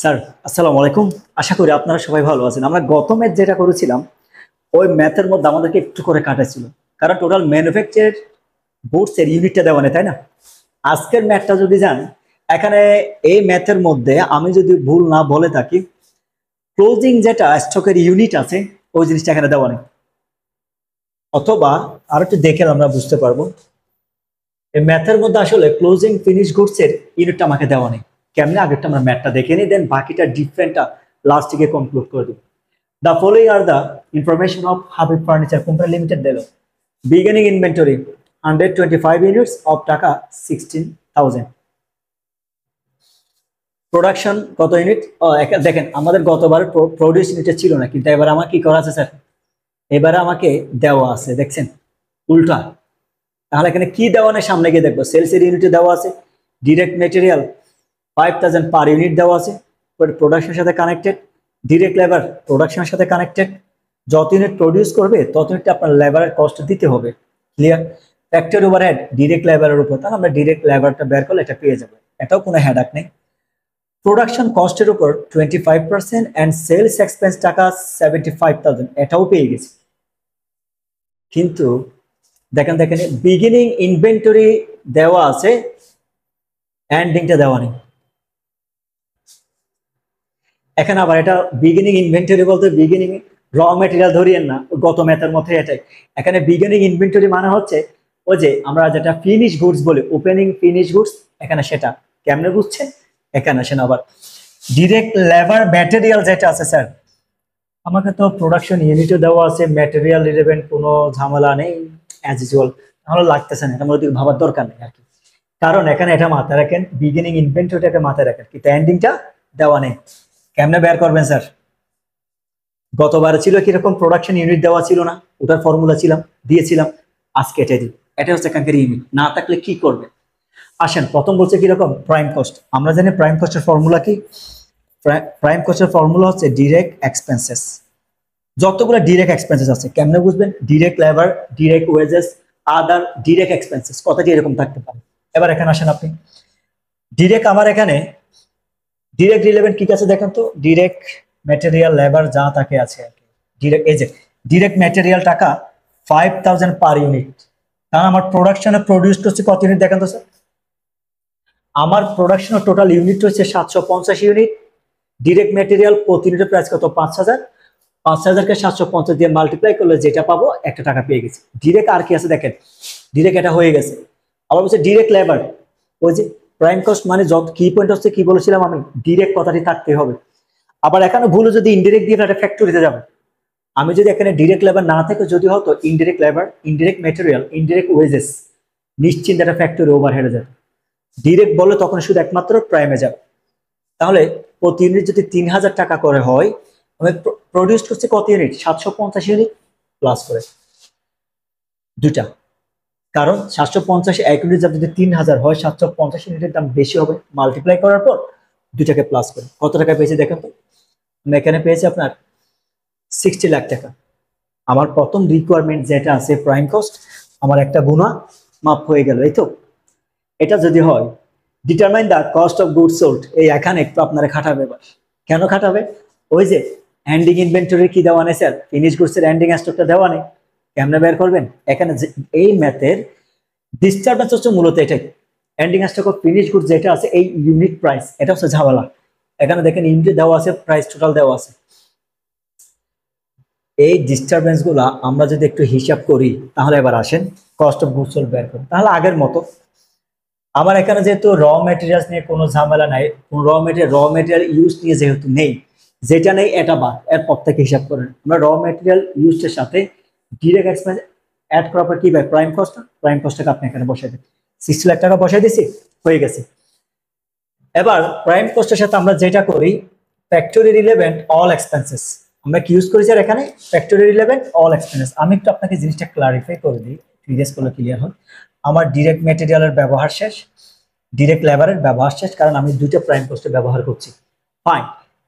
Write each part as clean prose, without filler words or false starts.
Sir, আসসালামু আলাইকুম। আশা করি আপনারা সবাই ভালো আছেন। আমরা গত ম্যাথ যেটা করেছিলাম, ওই ম্যাথের মধ্যে আমাদেরকে একটু করে কাটাইছিল। কারণ টোটাল ম্যানুফ্যাকচার গুডস এর ইউনিটটা দেওয়া নেই, তাই না? আজকের ম্যাথটা যদি যান, এখানে এই ম্যাথের মধ্যে আমি যদি ভুল না বলে থাকি, ক্লোজিং যেটা স্টকের ইউনিট আছে, ওই জিনিসটা এখানে দেওয়া নেই। অথবা আর একটু দেখে আমরা বুঝতে পারবো এই ম্যাথের মধ্যে আসলে ক্লোজিং ফিনিশ গুডস এর ইউনিটটা আমাকে দেওয়া নেই। কেমনে আগেরটা আমরা ম্যাথটা দেখে নিই, দেন বাকিটা ডিফারেন্টটা লাস্ট থেকে কনক্লুড করে দেবো। The following are the information of Habib Furniture Company Limited Delo. Beginning inventory 125 units of টাকা 16,000. প্রোডাকশন কত ইউনিট? দেখেন আমাদের গতবার প্রডিউস ইউনিটে ছিল না, কিন্তু এবার আমার কি করা আছে স্যার? এবারে আমাকে দেওয়া আছে, দেখছেন উল্টা। তাহলে এখানে কি দেওয়া নেই সামনে গিয়ে দেখবো। সেলস এর ইউনিটে দেওয়া আছে ডিরেক্ট মেটেরিয়াল 5000 পার ইউনিট দেওয়া আছে, প্রোডাকশনের সাথে কানেক্টেড। ডিরেক্ট লেবার প্রোডাকশনের সাথে কানেক্টেড। যত ইউনিট প্রডিউস করবে তত ইউনিট আপনার লেবারের কস্ট দিতে হবে। ক্লিয়ার? ফ্যাক্টরি ওভারহেড ডিরেক্ট লেবারের উপর, তাহলে আমরা ডিরেক্ট লেবারটা বের করলে এটা পেয়ে যাবো, এটাও কোনো হেডাক নেই। প্রোডাকশন কস্টের উপর 25% অ্যান্ড সেলস এক্সপেন্স টাকা 75,000, এটাও পেয়ে গেছি। কিন্তু দেখেন দেখেন বিগিনিং ইনভেন্টরি দেওয়া আছে, এন্ডিংটা দেওয়া নেই। এখানে আবার এটা বিগিনিং ইনভেন্টরি বলতে বিগিনিং র মেটেরিয়াল ধরিয়েন না, গত ম্যাথের মধ্যে এটাই। এখানে বিগিনিং ইনভেন্টরি মানে হচ্ছে ওই যে আমরা যেটা ফিনিশ গুডস বলি, ওপেনিং ফিনিশ গুডস, এখানে সেটা কেমনে বুঝছেন? এখানে আসেন আবার ডিরেক্ট লেবার ম্যাটেরিয়াল যেটা আছে স্যার, আমাকে তো প্রোডাকশন ইউনিটে দেওয়া আছে, ম্যাটেরিয়াল রিলেভেন্ট কোনো ঝামেলা নেই, অ্যাজ ইউজুয়াল। তাহলে লাগতেছে না, এটা মধ্যে ভাবার দরকার নেই আর কি। কারণ এখানে এটা মাথায় রাখেন, বিগিনিং ইনভেন্টরিটাকে মাথায় রাখেন, কিন্তু এন্ডিংটা দেওয়া নেই। কেমনে বের করবেন স্যার? গতবার ছিল কিরকম, প্রোডাকশন ইউনিট দেওয়া ছিল না, ওটার ফর্মুলা দিয়েছিলাম। আজকে এটাই দিই, এটা হচ্ছে এখানকার ইউনিট। না থাকলে কি করবে? আসেন, প্রথম বলছে কিরকম প্রাইম কস্ট। আমরা জানি প্রাইম কস্টের ফর্মুলা কি? প্রাইম কস্টের ফর্মুলা হচ্ছে ডিরেক্ট এক্সপেন্সেস। যতগুলো ডিরেক্ট এক্সপেন্সেস আছে কেমনে বুঝবেন? ডিরেক্ট লেবার, ডিরেক্ট ওয়েজেস, আদার ডিরেক্ট এক্সপেন্সেস, কথাটি এরকম থাকতে পারে। এবার এখানে আসেন আপনি, ডিরেক্ট আমার এখানে ডিরেক্ট রিলেভেন্ট কি আছে দেখেন তো, ডিরেক্ট ম্যাটেরিয়াল লেবার যা তাকে আছে আর কি। ডিরেক্ট এই যে ডিরেক্ট ম্যাটেরিয়াল টাকা 5000 পার ইউনিট। কারণ আমার প্রোডাকশনে প্রডিউস হচ্ছে কত ইউনিট দেখেন তো স্যার? আমার প্রোডাকশনের টোটাল ইউনিট হচ্ছে 750 ইউনিট। ডিরেক্ট ম্যাটেরিয়াল প্রতি ইউনিটের প্রাইস কত? 5000। 5000কে 750 দিয়ে মাল্টিপ্লাই করলে যেটা পাবো একটা টাকা পেয়ে গেছি। ডিরেক্ট আর কি আছে দেখেন, ডিরেক্ট এটা হয়ে গেছে। আবার বলছে ডিরেক্ট লেবার, ওই যে প্রাইম কস্ট মানে যত কি পয়েন্ট হচ্ছে কি বলেছিলাম আমি, ডিরেক্ট কথাটি থাকতে হবে। আবার এখানে ভুলে যদি ইনডিরেক্ট দিয়ে একটা ফ্যাক্টরিতে যাবে, আমি যদি এখানে ডিরেক্ট লেবার না থেকে যদি হতো indirect labour, indirect material, indirect wages, নিশ্চিন্ত একটা ফ্যাক্টরি ওভারহেডে যাবে। ডিরেক্ট বলে তখন শুধু একমাত্র প্রাইমে যাবে। তাহলে প্রতি ইউনিট যদি 3000 টাকা করে হয়, আমি প্রডিউস করছি কত ইউনিট? 750 ইউনিট প্লাস করে দুইটা। কারণ 750 এক ইউনিট যদি 3000 হয়, 750 ইউনিটের দাম বেশি হবে। মাল্টিপ্লাই করার পর দুটাকে প্লাস করে কত টাকা পেয়েছি দেখেন তো? আমি এখানে পেয়েছি আপনার 60 লাখ টাকা। আমার প্রথম রিকোয়ারমেন্ট যেটা আছে প্রাইম কস্ট, আমার একটা গুণা মাপ হয়ে গেল, এই তো। এটা যদি হয় determine the cost of good sold, এই এখানে একটু আপনারা খাটাবে। এবার কেন খাটাবে? ওই যে এন্ডিং ইনভেন্টরি কি দেওয়া নেই স্যার? ফিনিশ গুডস এর এন্ডিং স্টকটা দেওয়া নেই। কেমনে বের করবেন? এখানে এই ম্যাথের ডিস্টারবেন্স হচ্ছে মূলত এটাই। Ending stock of finish goods যেটা আছে, এই ইউনিট প্রাইস, এটা হচ্ছে ঝামেলা। এখানে দেখেন ইউনিট দেওয়া আছে, প্রাইস টোটাল দেওয়া আছে। এই ডিস্টারবেন্স গুলা আমরা যদি একটু হিসাব করি, তাহলে এবার আসেন কস্ট অফ গুডস সোল্ড বের করি। তাহলে আগের মতো আমার এখানে যেহেতু র মেটেরিয়ালস নিয়ে কোনো ঝামেলা নাই, র মেটেরিয়াল ইউজ নিয়ে যেহেতু নেই, যেটা নেই এটা বাদ, এরপর থেকে হিসাব করেন। আমরা র মেটেরিয়াল ইউজের সাথে ডিরেক্ট এক্সপেন্স অ্যাড করার পর কি ভাই? Prime cost. প্রাইম কস্টটাকে আপনি এখানে বসাই দেন, 60 লাখ টাকা বসাই দিছি, হয়ে গেছে। এবার প্রাইম কস্টের সাথে আমরা যেটা করি, ফ্যাক্টরি রিলেভেন্ট অল এক্সপেন্সেস, আমরা কি ইউজ করেছি আর এখানে? Factory relevant all expenses. আমি একটু আপনাকে জিনিসটা ক্লারিফাই করে দিই, ক্লিয়ার করলে ক্লিয়ার হয়। আমার ডিরেক্ট ম্যাটেরিয়ালের ব্যবহার শেষ, ডিরেক্ট লেবারের ব্যবহার শেষ, কারণ আমি দুইটা প্রাইম কস্টে ব্যবহার করছি। ফাইন,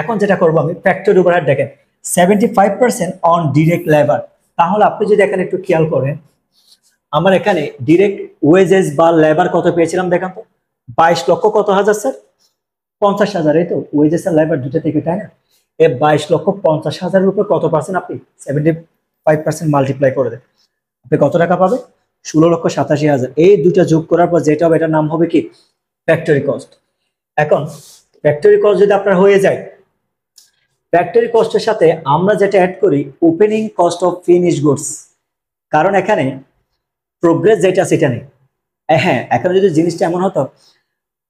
এখন যেটা করবো আমি, ফ্যাক্টরি ওভারহেড দেখেন 75% অন ডিরেক্ট লেবার। তাহলে আপনি যদি এখানে একটু খেয়াল করেন, আমার এখানে ডিরেক্ট ওয়েজেস বা লেবার কত পেয়েছিলাম দেখেন তো? 22 লক্ষ কত হাজার স্যার? 50,000, এই তো ওয়েজেস আর লেবার দুটো থেকে, তাই না? 22,50,000-এর উপর কত পার্সেন্ট আপনি 75% মাল্টিপ্লাই করে দেন, আপনি কত টাকা পাবে? 16,87,000। এই দুটো যোগ করার পর যেটা হবে এটার নাম হবে কি? Factory cost. এখন ফ্যাক্টরি কস্ট যদি আপনার হয়ে যায়, ফ্যাক্টরি কস্টের সাথে আমরা যেটা অ্যাড করি opening cost of finish goods, কারণ এখানে প্রোগ্রেস যেটা সেটা নেই। হ্যাঁ, এখানে যদি জিনিসটা এমন হতো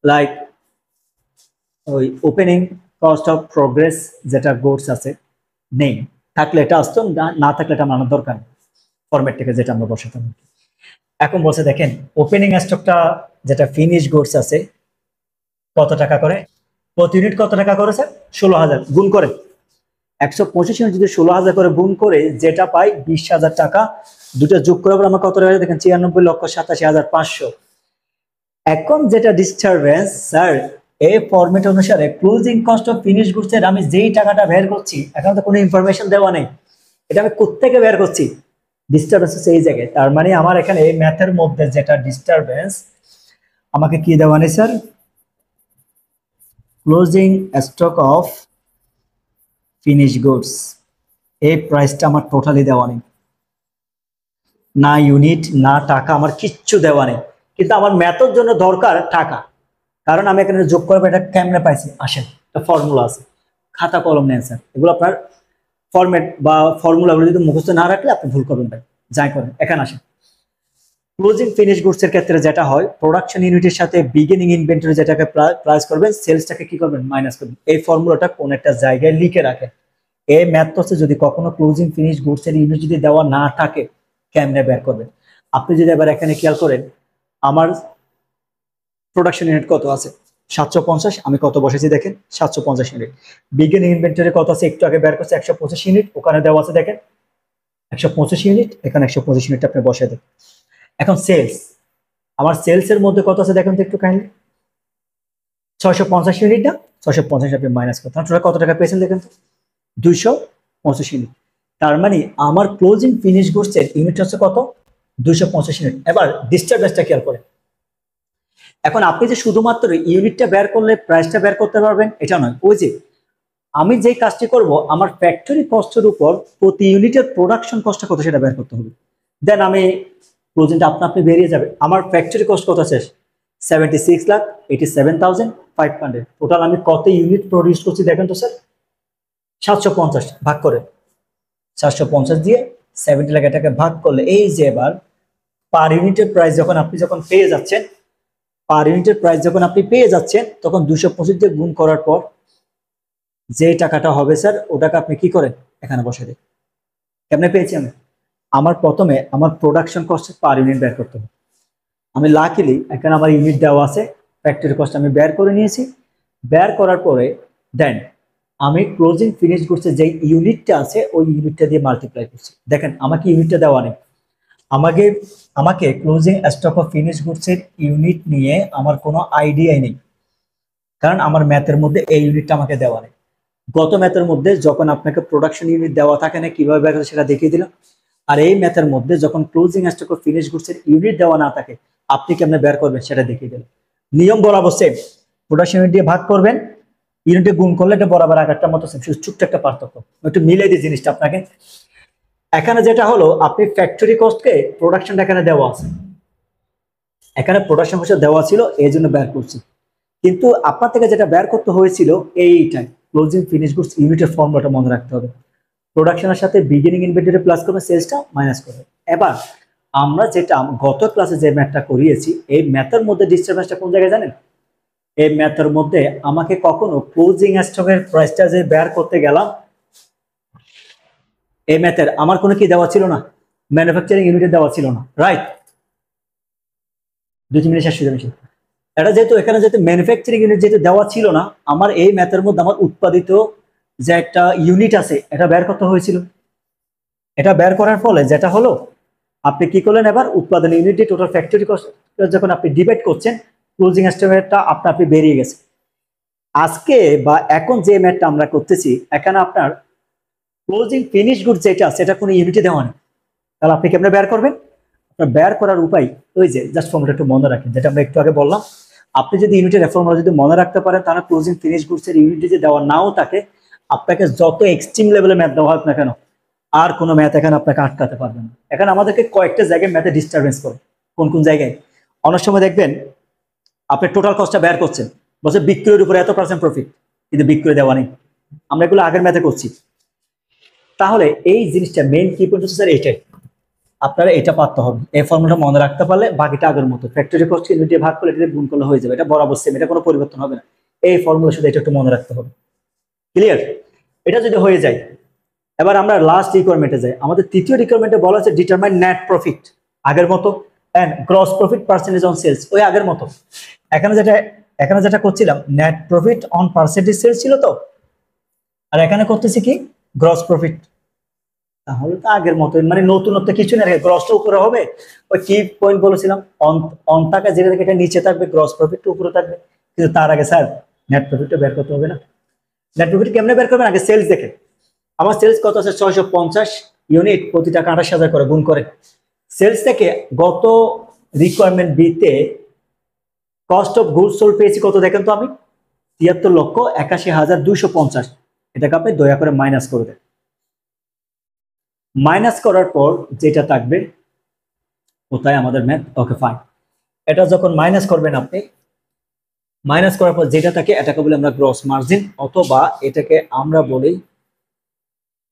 লাইক ওই ওপেনিং কস্ট অফ প্রোগ্রেস যেটা গুডস আছে নেই, থাকলে এটা আসতো, না থাকলে এটা মানার দরকার ফরম্যাট থেকে যেটা আমরা বসাতাম। এখন বলছে দেখেন ওপেনিং স্টকটা যেটা ফিনিশ গুডস আছে কত টাকা করে, প্রতি ইউনিট কত টাকা করে স্যার? 16,000 গুণ করে 125 ইউনিট যদি 16,000 করে গুণ করে যেটা পাই 20,000 টাকা, দুটো যোগ করে আমরা কত টাকা দেখেন 96,87,500। এখন যেটা ডিস্টারবেন্স স্যার, এই ফরম্যাট অনুসারে closing cost of finish goods এর আমি যেই টাকাটা বের করছি এখন তো কোনো ইনফরমেশন দেওয়া নেই, এটা আমি কোত্থেকে বের করছি? ডিস্টারবেন্স হচ্ছে এই জায়গায়। তার মানে আমার এখানে এই ম্যাথের মধ্যে যেটা ডিস্টারবেন্স, আমাকে কি দেওয়া নেই sir? Closing stock of finish goods, এই প্রাইসটা আমার টোটালি দেওয়া নেই, না ইউনিট না টাকা, আমার কিচ্ছু দেওয়া নেই। কিন্তু আমার ম্যাথের জন্য দরকার টাকা, কারণ আমি এখানে যোগ করবো। এটা কেমনে পাইছি? আসেন, একটা ফর্মুলা আছে, খাতা কলম নেন স্যার, এগুলো আপনার ফরম্যাট বা ফর্মুলাগুলো যদি মুখস্থ না রাখলে আপনি ভুল করবেন ভাই, যাই করেন। এখানে আসেন, ক্লোজিং ফিনিশ গুডস এর ক্ষেত্রে যেটা হয় প্রোডাকশন ইউনিটের সাথে বিগিনিং ইনভেন্টরি যেটাকে প্লাস করবেন, সেলসটাকে কি করবেন? মাইনাস করবেন। এই ফর্মুলাটা কোন একটা জায়গায় লিখে রাখেন। এই ম্যাথ হচ্ছে যদি কখনো ক্লোজিং ফিনিশ গুডস এর ইউনিট যদি দেওয়া না থাকে কেমনে বের করবেন? আপনি যদি এবার এখানে খেয়াল করেন, আমার প্রোডাকশন ইউনিট কত আছে? 750। আমি কত বসেছি দেখেন? 750 ইউনিট। বিগিনিং ইনভেন্টরি কত আছে? একটু আগে বের করছে 125 ইউনিট, ওখানে দেওয়া আছে দেখেন 125 ইউনিট, এখানে 125 ইউনিট আপনি বসিয়ে দেন। এখন সেলস, আমার সেলস এর মধ্যে কত আছে দেখেন তো একটু কাইন্ডলি? 650 ইউনিট না? 650 আপনি মাইনাস করতে টোটাল কত টাকা পেয়েছেন দেখেন তো? 250 ইউনিট। তার মানে আমার ক্লোজিং ফিনিশ গুডস এর ইউনিট হচ্ছে কত? 250 ইউনিট। এবার ডিস্টারবেন্সটা খেয়াল করেন। এখন আপনি যে শুধুমাত্র ইউনিটটা বের করলে প্রাইসটা বের করতে পারবেন এটা নয়, ওই যে আমি যে কাজটি করব আমার ফ্যাক্টরি কস্টের উপর প্রতি ইউনিটের প্রোডাকশন কস্টটা কত সেটা বের করতে হবে। দেন আমি ক্লোজিংটা আপনি বেরিয়ে যাবে। আমার ফ্যাক্টরি কস্ট কত আছে? 76,87,500। টোটাল আমি কত ইউনিট প্রডিউস করছি দেখেন তো স্যার? 750 ভাগ করে 750 দিয়ে 70 লাখ এটাকে ভাগ করলে এই যে এবার পার ইউনিটের প্রাইস যখন পেয়ে যাচ্ছেন, পার ইউনিটের প্রাইস যখন আপনি পেয়ে যাচ্ছেন তখন 225 দিয়ে গুণ করার পর যে টাকাটা হবে স্যার ওটাকে আপনি কি করেন? এখানে বসে দেন। কেমনে পেয়েছি আমি? আমার প্রথমে আমার প্রোডাকশন কস্ট পার ইউনিট বের করতে হবে। আমি লাকিলি এখানে আমার ইউনিট দেওয়া আছে, ফ্যাক্টরি কস্ট আমি বের করে নিয়েছি। বের করার পরে দেন আমি ক্লোজিং ফিনিশ গুডসের যে ইউনিটটা আছে ওই ইউনিটটা দিয়ে মাল্টিপ্লাই করছি। দেখেন আমাকে ইউনিটটা দেওয়া নেই, আমাকে আমাকে ক্লোজিং স্টক অফ ফিনিশ গুডসের ইউনিট নিয়ে আমার কোনো আইডিয়াই নেই, কারণ আমার ম্যাথের মধ্যে এই ইউনিটটা আমাকে দেওয়া নেই। গত ম্যাথের মধ্যে যখন আপনাকে প্রোডাকশন ইউনিট দেওয়া থাকে না কিভাবে বের করে সেটা দেখিয়ে দিলাম, আর এই ম্যাথের মধ্যে যখন ক্লোজিং স্টক অফ ফিনিশ গুডসের ইউনিট দেওয়া না থাকে আপনি কেমনে বের করবেন সেটা দেখিয়ে দিলাম। নিয়ম বরাবর সেম, প্রোডাকশন ইউনিট দিয়ে ভাগ করবেন, ইউনিটে গুণ করলে এটা বরাবর আকারটা মতো সেম, শুধু ছোট্ট একটা পার্থক্য। একটু মিলে দিই জিনিসটা আপনাকে। এখানে যেটা হলো আপনি ফ্যাক্টরি কস্টকে প্রোডাকশনটা এখানে দেওয়া আছে, এখানে প্রোডাকশন কস্ট দেওয়া ছিল এই জন্য বের করছি, কিন্তু আপনার থেকে যেটা বের করতে হয়েছিল এইটাই ক্লোজিং ফিনিশ গুডস ইউনিটের ফর্মুলাটা মনে রাখতে হবে। প্রোডাকশনের সাথে বিগিনিং ইনভেন্টরি প্লাস করবে, সেলসটা মাইনাস করবে। এবার আমরা যেটা গত ক্লাসে যে ম্যাথটা করিয়েছি এই ম্যাথের মধ্যে ডিস্টারবেন্সটা কোন জায়গায় জানেন? এই ম্যাথের মধ্যে আমাকে কখনো ক্লোজিং স্টকের প্রাইসটা যে বের করতে গেলাম এই ম্যাথের আমার কোনো কি দেওয়া ছিল না, ম্যানুফ্যাকচারিং ইউনিটে দেওয়া ছিল না, রাইট? 2 মিনিট শেষ হয়ে যাবে। এটা যেহেতু এখানে যেহেতু ম্যানুফ্যাকচারিং ইউনিট যেহেতু দেওয়া ছিল না, আমার এই ম্যাথের মধ্যে আমার উৎপাদিত যে একটা ইউনিট আছে এটা বের করতে হয়েছিল। এটা বের করার ফলে যেটা হলো আপনি কি করলেন, এবার উৎপাদন ইউনিট টোটাল ফ্যাক্টরি কস্ট যখন আপনি ডিভাইড করছেন ক্লোজিং এস্টিমেটটা আপনি বেরিয়ে গেছে। আজকে বা এখন যে ম্যাথটা আমরা করতেছি এখানে আপনার ক্লোজিং ফিনিশ গুড যেটা সেটা কোনো ইউনিটে দেওয়া নেই, তাহলে আপনি কেমনে বের করবেন? আপনার বের করার উপায় ওই যে জাস্ট ফর্মুলা একটু মনে রাখেন, যেটা আমরা একটু আগে বললাম। আপনি যদি ইউনিটের ফর্মুলা যদি মনে রাখতে পারেন, তাহলে ক্লোজিং ফিনিশ গুডসের ইউনিট যদি দেওয়া নাও থাকে, আপনাকে যত এক্সট্রিম লেভেলে ম্যাথ দেওয়া হোক না কেন, আর কোনো ম্যাথ এখানে আপনাকে আটকাতে পারবে না। এখানে আমাদেরকে কয়েকটা জায়গায় ম্যাথে ডিস্টারবেন্স করে। কোন কোন জায়গায়? অনেক সময় দেখবেন আপনি টোটাল কস্টটা বের করছেন, বলছে বিক্রয়ের উপরে এত % প্রফিট, কিন্তু বিক্রয় দেওয়া নেই। আমরা এগুলো আগের ম্যাথে করছি। তাহলে এই জিনিসটা মেইন কি পয়েন্ট হচ্ছে স্যার এইটাই, আপনারা এটা পারতে হবে। এই ফর্মুলাটা মনে রাখতে পারলে বাকিটা আগের মতো, ফ্যাক্টরি কস্ট ইউনিট দিয়ে ভাগ করলে এটা গুণ করলে হয়ে যাবে, এটা বরাবর সেম, এটা কোনো পরিবর্তন হবে না। এই ফর্মুলা শুধু এটা একটু মনে রাখতে হবে। ক্লিয়ার? এটা যদি হয়ে যায়, এবার আমরা লাস্ট রিকোয়ারমেন্টে যাই। আমাদের তৃতীয় রিকোয়ারমেন্টে বলা আছে ডিটারমাইন নেট প্রফিট, আগের মতো, and gross profit percentage on sales, ওই আগের মতো। এখানে যেটা করছিলাম net profit on percentage sales ছিল তো, আর এখানে করতেছি কি গ্রস প্রফিট। তাহলে তো আগের মতো, মানে নতুনত্ব কিছু না, গ্রসটা উপরে হবে। ওই কি পয়েন্ট বলেছিলাম, অন টাকা যেটা থেকে এটা নিচে থাকবে, গ্রস প্রফিটটা উপরে থাকবে। কিন্তু তার আগে স্যার নেট প্রফিটটা বের করতে হবে না? নেট প্রফিট কেমনে বের করবেন? আগে সেলস দেখেন। আমার সেলস কত আছে? 650 ইউনিট, প্রতি টাকা 28,000 করে গুণ করে। সেলস থেকে গত রিকোয়ারমেন্ট বিতে কস্ট অফ গুডস সোল্ড পেয়েছি কত দেখেন তো, আমি 73,81,250। এটাকে আপনি দয়া করে মাইনাস করে দেন। মাইনাস করার পর যেটা থাকবে কোথায় আমাদের ম্যাথ, ওকে ফাইন। এটা যখন মাইনাস করবেন আপনি, মাইনাস করার পর যেটা থাকে এটাকে বলি আমরা গ্রস মার্জিন, অথবা এটাকে আমরা বলি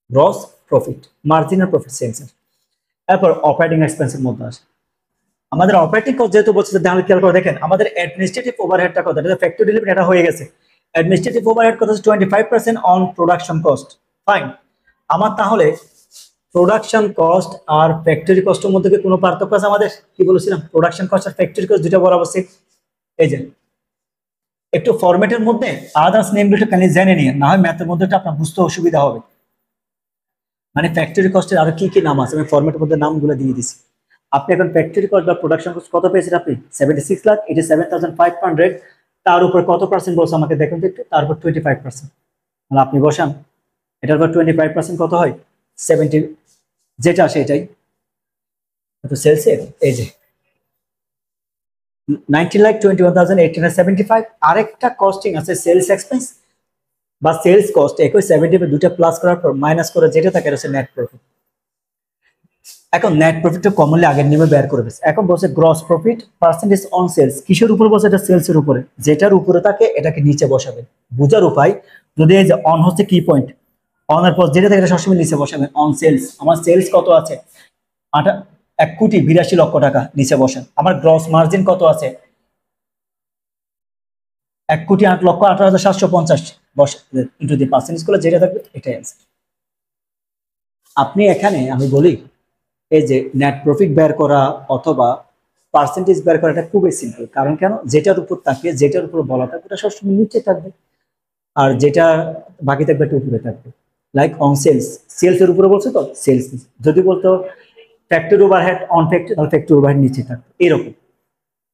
গ্রস প্রফিট, মার্জিন আর প্রফিট সেম। এরপর অপারেটিং এক্সপেন্সের মধ্যে আসে আমাদের অপারেটিং কস্ট, যেহেতু বলছে তাহলে খেয়াল করে দেখেন আমাদের অ্যাডমিনিস্ট্রেটিভ ওভারহেডটা কত, এটা ফ্যাক্টরি লিমিট, এটা হয়ে গেছে। অ্যাডমিনিস্ট্রেটিভ ওভারহেড কত? 25% অন প্রোডাকশন কস্ট। ফাইন। আমার তাহলে প্রোডাকশন কস্ট আর ফ্যাক্টরি কস্টের মধ্যে কি কোনো পার্থক্য আছে? আমাদের কি বলেছিলাম, প্রোডাকশন কস্ট আর ফ্যাক্টরি কস্ট দুটো বরাবর সেম। এই যে একটু ফরম্যাটের মধ্যে আদার্স নেমগুলো কানে জেনে নিয়ে, না হয় ম্যাথের মধ্যে আপনার বুঝতে অসুবিধা হবে। মানে ফ্যাক্টরি কস্টের আরো কি কি নাম আছে, আমি ফরম্যাটের মধ্যে নামগুলো দিয়ে দিছি। আপনি এখন ফ্যাক্টরি কস্ট বা প্রোডাকশন কস্ট কত পেয়েছেন? আপনি 76,87,500। তার উপর কত পার্সেন্ট বলছে আমাকে দেখুন তো একটু, তারপর 25%। মানে আপনি বসান, এটার উপর 25% কত হয়? 70, যেটা আসে এটাই তো সেলসের। এই যে 19,21,875। আরেকটা কস্টিং আছে সেলস এক্সপেন্স বা সেলস কস্ট, একই 70 দুটা প্লাস করার পর মাইনাস করে যেটা থাকে এটা হচ্ছে নেট প্রফিট। এখন নেট প্রফিটটা কমনলি আগের নিয়মে বের করে দিচ্ছে। এখন বলছে gross profit percentage on sales, কিসের উপরে বলছে? এটা সেলস এর উপরে, যেটার উপরে থাকে এটাকে নিচে বসাবেন। বোঝার উপায়, যদি এই যে অন হচ্ছে কি পয়েন্ট, অন এর পর যেটা থাকে এটা সবসময় নিচে বসাবেন। অন সেলস, আমার সেলস কত আছে? 1,82,82,00,000 টাকা, নিচে বসেন। আমার গ্রস মার্জিন কত আছে? 1,08,18,750 বসে, ইন্টু দি পার্সেন্টেজ গুলো যেটা থাকবে এটাই আছে। আপনি এখানে আমি বলি এই যে নেট প্রফিট বের করা অথবা পার্সেন্টেজ বের করা, এটা খুবই সিম্পল। কারণ কেন? যেটার উপর থাকে, যেটার উপর বলা থাকবে এটা সবসময় নিচে থাকবে, আর যেটা বাকি থাকবে এটা উপরে থাকবে। লাইক অন সেলস, সেলস এর উপরে বলছে তো সেলস। যদি বলতো ফ্যাক্টরি ওভারহেড অন ফ্যাক্টরি, তাহলে ফ্যাক্টরি ওভারহেড নিচে থাকবে এরকম।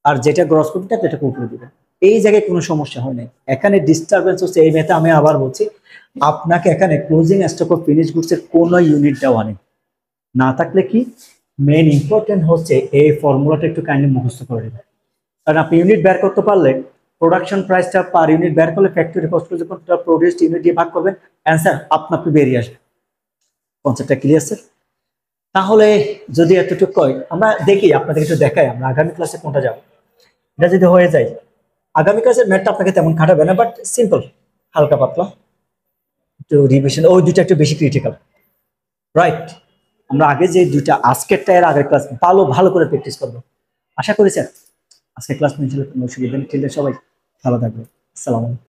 আর যেটা গ্রস প্রফিট থাকবে এটাকে উপরে দিবে। এই জায়গায় কোনো সমস্যা হয় না। এখানে ডিস্টারবেন্স হচ্ছে এই মেথে, আমি আবার বলছি আপনাকে এখানে closing stock of finish goods এর কোনো ইউনিট দেওয়া নেই। না থাকলে কি মেইন ইম্পর্টেন্ট হচ্ছে এই ফর্মুলাটা একটু কাইন্ডলি মুখস্থ করে নেবেন। কারণ আপনি ইউনিট বের করতে পারলে প্রোডাকশন প্রাইসটা পার ইউনিট বের করলে ফ্যাক্টরি কস্ট যখন প্রোডিউসড ইউনিট দিয়ে ভাগ করবেন, অ্যান্সার আপনা আপনি বেরিয়ে আসবে। কনসেপ্টটা ক্লিয়ার স্যার? তাহলে যদি এতটুকু কই, আমরা দেখি আপনাদের একটু দেখাই আমরা আগামী ক্লাসে কোনটা যাব। এটা যদি হয়ে যায়, আগামী ক্লাসের ম্যাথটা আপনাকে তেমন খাটাবে না, বাট সিম্পল, হালকা পাতলা একটু রিভিশন, ওই দুইটা একটু বেশি ক্রিটিক্যাল, রাইট? আমরা আগে যে দুইটা আজকেরটা এর আগের ক্লাস ভালো করে প্র্যাকটিস করবো। আশা করি স্যার আজকে ক্লাস নিয়ে কোনো অসুবিধা নেই। সবাই ভালো থাকবে। আসসালামু আলাইকুম।